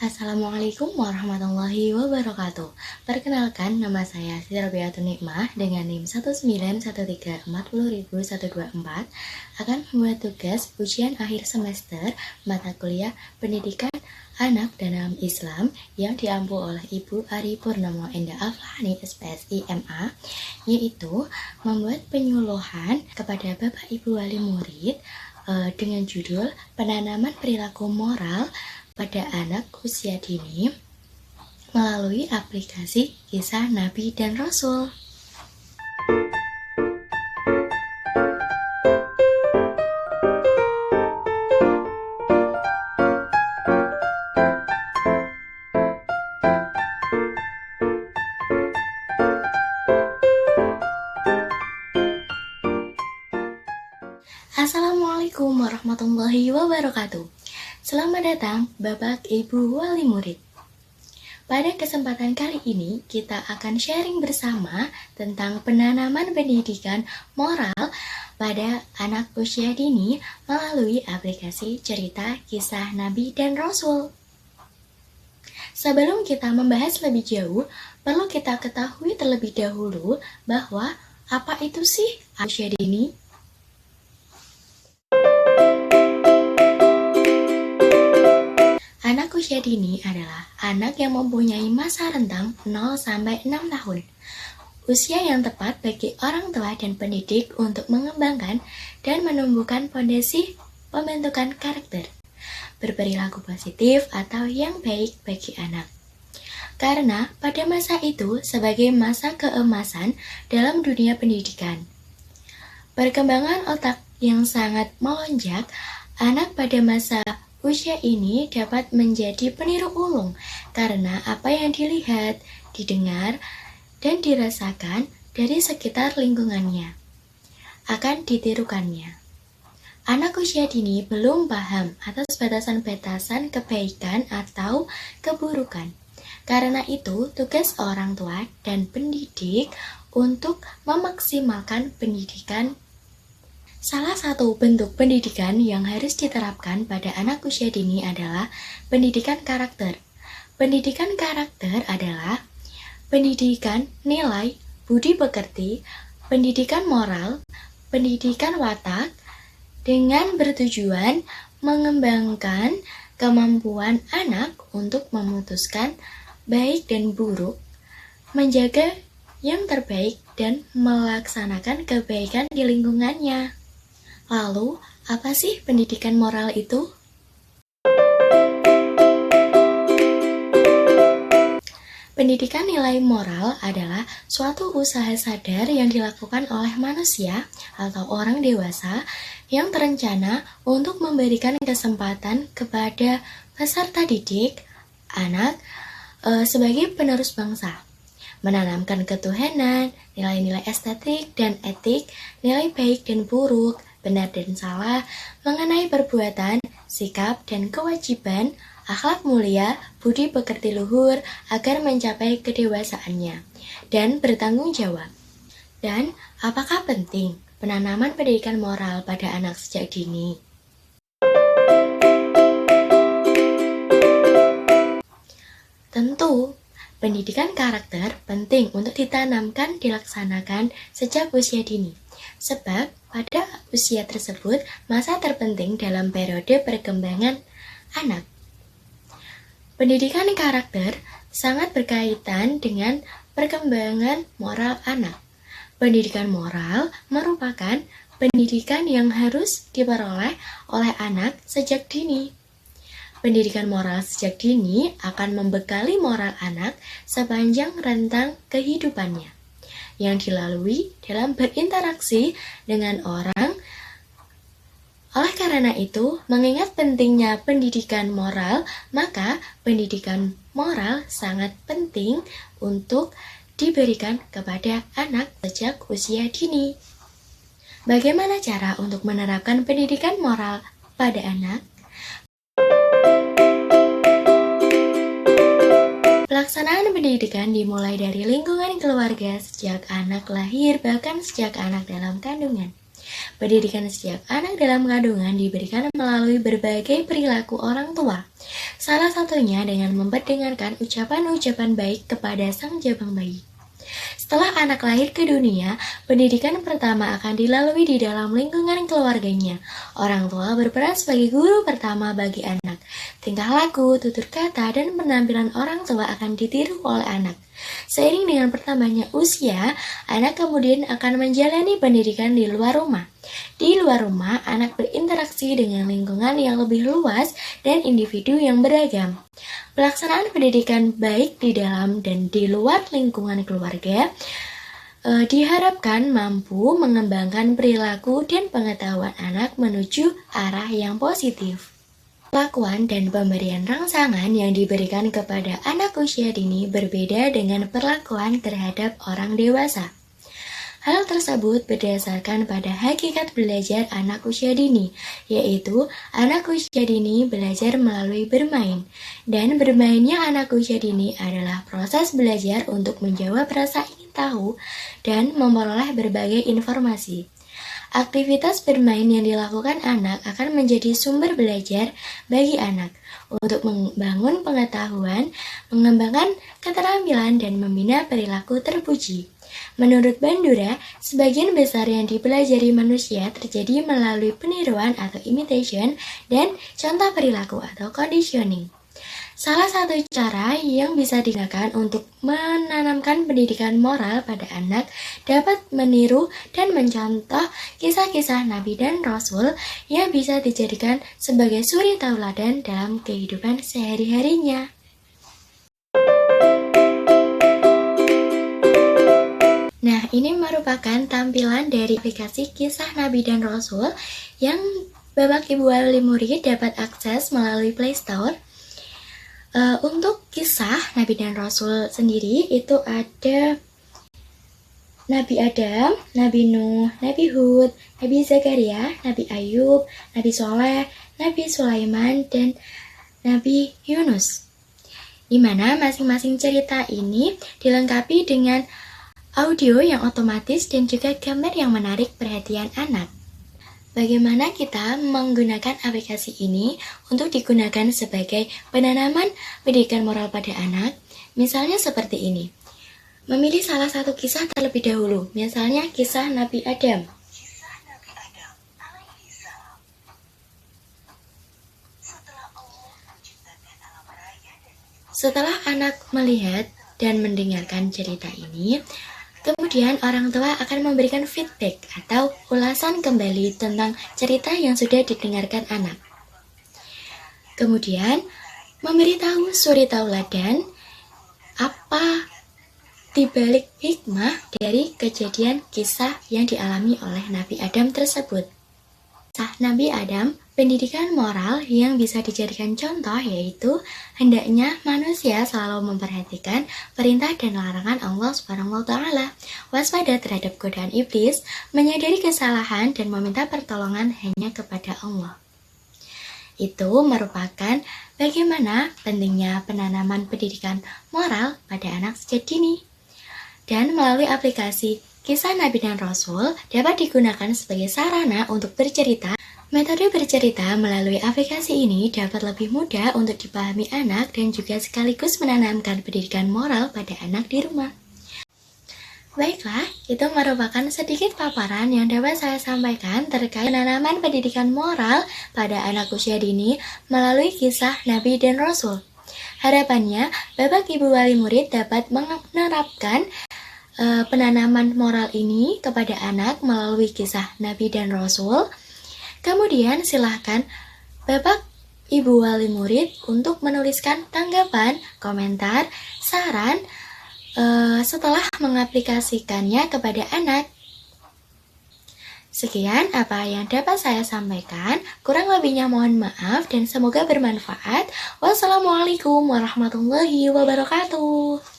Assalamualaikum warahmatullahi wabarakatuh. Perkenalkan, nama saya Siti Robiatun Nikmah dengan NIM 191340124 akan membuat tugas ujian akhir semester mata kuliah Pendidikan Anak dalam Islam yang diampu oleh Ibu Ari Purnomo Endah Aflahani SPSI MA, yaitu membuat penyuluhan kepada Bapak Ibu wali murid dengan judul penanaman perilaku moral pada anak usia dini melalui aplikasi Kisah Nabi dan Rasul. Assalamualaikum warahmatullahi wabarakatuh. Selamat datang Bapak Ibu wali murid. Pada kesempatan kali ini kita akan sharing bersama tentang penanaman pendidikan moral pada anak usia dini melalui aplikasi cerita Kisah Nabi dan Rasul. Sebelum kita membahas lebih jauh, perlu kita ketahui terlebih dahulu bahwa apa itu sih usia dini? Anak usia dini adalah anak yang mempunyai masa rentang 0-6 tahun. Usia yang tepat bagi orang tua dan pendidik untuk mengembangkan dan menumbuhkan fondasi pembentukan karakter, berperilaku positif atau yang baik bagi anak. Karena pada masa itu sebagai masa keemasan dalam dunia pendidikan. Perkembangan otak yang sangat melonjak, anak pada masa usia ini dapat menjadi peniru ulung karena apa yang dilihat, didengar, dan dirasakan dari sekitar lingkungannya akan ditirukannya. Anak usia dini belum paham atas batasan-batasan kebaikan atau keburukan. Karena itu, tugas orang tua dan pendidik untuk memaksimalkan pendidikan. Salah satu bentuk pendidikan yang harus diterapkan pada anak usia dini adalah pendidikan karakter. Pendidikan karakter adalah pendidikan nilai, budi pekerti, pendidikan moral, pendidikan watak, dengan bertujuan mengembangkan kemampuan anak untuk memutuskan baik dan buruk, menjaga yang terbaik, dan melaksanakan kebaikan di lingkungannya. Lalu, apa sih pendidikan moral itu? Pendidikan nilai moral adalah suatu usaha sadar yang dilakukan oleh manusia atau orang dewasa yang terencana untuk memberikan kesempatan kepada peserta didik, anak, sebagai penerus bangsa. Menanamkan ketuhanan, nilai-nilai estetik dan etik, nilai baik dan buruk, benar dan salah, mengenai perbuatan, sikap dan kewajiban, akhlak mulia, budi pekerti luhur agar mencapai kedewasaannya, dan bertanggung jawab. Dan apakah penting penanaman pendidikan moral pada anak sejak dini? Tentu, pendidikan karakter penting untuk ditanamkan dilaksanakan sejak usia dini. Sebab pada usia tersebut masa terpenting dalam periode perkembangan anak. Pendidikan karakter sangat berkaitan dengan perkembangan moral anak. Pendidikan moral merupakan pendidikan yang harus diperoleh oleh anak sejak dini. Pendidikan moral sejak dini akan membekali moral anak sepanjang rentang kehidupannya yang dilalui dalam berinteraksi dengan orang. Oleh karena itu, mengingat pentingnya pendidikan moral, maka pendidikan moral sangat penting untuk diberikan kepada anak sejak usia dini. Bagaimana cara untuk menerapkan pendidikan moral pada anak? Pelaksanaan pendidikan dimulai dari lingkungan keluarga sejak anak lahir, bahkan sejak anak dalam kandungan. Pendidikan sejak anak dalam kandungan diberikan melalui berbagai perilaku orang tua. Salah satunya dengan memperdengarkan ucapan-ucapan baik kepada sang jabang bayi. Setelah anak lahir ke dunia, pendidikan pertama akan dilalui di dalam lingkungan keluarganya. Orang tua berperan sebagai guru pertama bagi anak. Tingkah laku, tutur kata, dan penampilan orang tua akan ditiru oleh anak. Seiring dengan bertambahnya usia, anak kemudian akan menjalani pendidikan di luar rumah. Di luar rumah, anak berinteraksi dengan lingkungan yang lebih luas dan individu yang beragam. Pelaksanaan pendidikan baik di dalam dan di luar lingkungan keluarga diharapkan mampu mengembangkan perilaku dan pengetahuan anak menuju arah yang positif. Perlakuan dan pemberian rangsangan yang diberikan kepada anak usia dini berbeda dengan perlakuan terhadap orang dewasa. Hal tersebut berdasarkan pada hakikat belajar anak usia dini, yaitu anak usia dini belajar melalui bermain. Dan bermainnya anak usia dini adalah proses belajar untuk menjawab rasa ingin tahu dan memperoleh berbagai informasi. Aktivitas bermain yang dilakukan anak akan menjadi sumber belajar bagi anak untuk membangun pengetahuan, mengembangkan keterampilan, dan membina perilaku terpuji. Menurut Bandura, sebagian besar yang dipelajari manusia terjadi melalui peniruan atau imitation dan contoh perilaku atau conditioning. Salah satu cara yang bisa digunakan untuk menanamkan pendidikan moral pada anak dapat meniru dan mencontoh kisah-kisah Nabi dan Rasul yang bisa dijadikan sebagai suri tauladan dalam kehidupan sehari-harinya. Nah, ini merupakan tampilan dari aplikasi kisah Nabi dan Rasul yang Bapak Ibu wali murid dapat akses melalui Play Store. Untuk kisah Nabi dan Rasul sendiri itu ada Nabi Adam, Nabi Nuh, Nabi Hud, Nabi Zakaria, Nabi Ayub, Nabi Soleh, Nabi Sulaiman, dan Nabi Yunus. Di mana masing-masing cerita ini dilengkapi dengan audio yang otomatis dan juga gambar yang menarik perhatian anak. Bagaimana kita menggunakan aplikasi ini untuk digunakan sebagai penanaman pendidikan moral pada anak? Misalnya seperti ini. Memilih salah satu kisah terlebih dahulu, misalnya kisah Nabi Adam. Setelah anak melihat dan mendengarkan cerita ini, kemudian orang tua akan memberikan feedback atau ulasan kembali tentang cerita yang sudah didengarkan anak. Kemudian, memberitahu suri tauladan apa dibalik hikmah dari kejadian kisah yang dialami oleh Nabi Adam tersebut. Kisah Nabi Adam, pendidikan moral yang bisa dijadikan contoh yaitu hendaknya manusia selalu memperhatikan perintah dan larangan Allah Subhanahu wa Ta'ala, waspada terhadap godaan iblis, menyadari kesalahan dan meminta pertolongan hanya kepada Allah. Itu merupakan bagaimana pentingnya penanaman pendidikan moral pada anak sejak dini. Dan melalui aplikasi Kisah Nabi dan Rasul dapat digunakan sebagai sarana untuk bercerita. Metode bercerita melalui aplikasi ini dapat lebih mudah untuk dipahami anak dan juga sekaligus menanamkan pendidikan moral pada anak di rumah. Baiklah, itu merupakan sedikit paparan yang dapat saya sampaikan terkait penanaman pendidikan moral pada anak usia dini melalui kisah Nabi dan Rasul. Harapannya, Bapak Ibu wali murid dapat menerapkan penanaman moral ini kepada anak melalui kisah Nabi dan Rasul. Kemudian silahkan Bapak Ibu wali murid untuk menuliskan tanggapan, komentar, saran setelah mengaplikasikannya kepada anak. Sekian apa yang dapat saya sampaikan, kurang lebihnya mohon maaf dan semoga bermanfaat. Wassalamualaikum warahmatullahi wabarakatuh.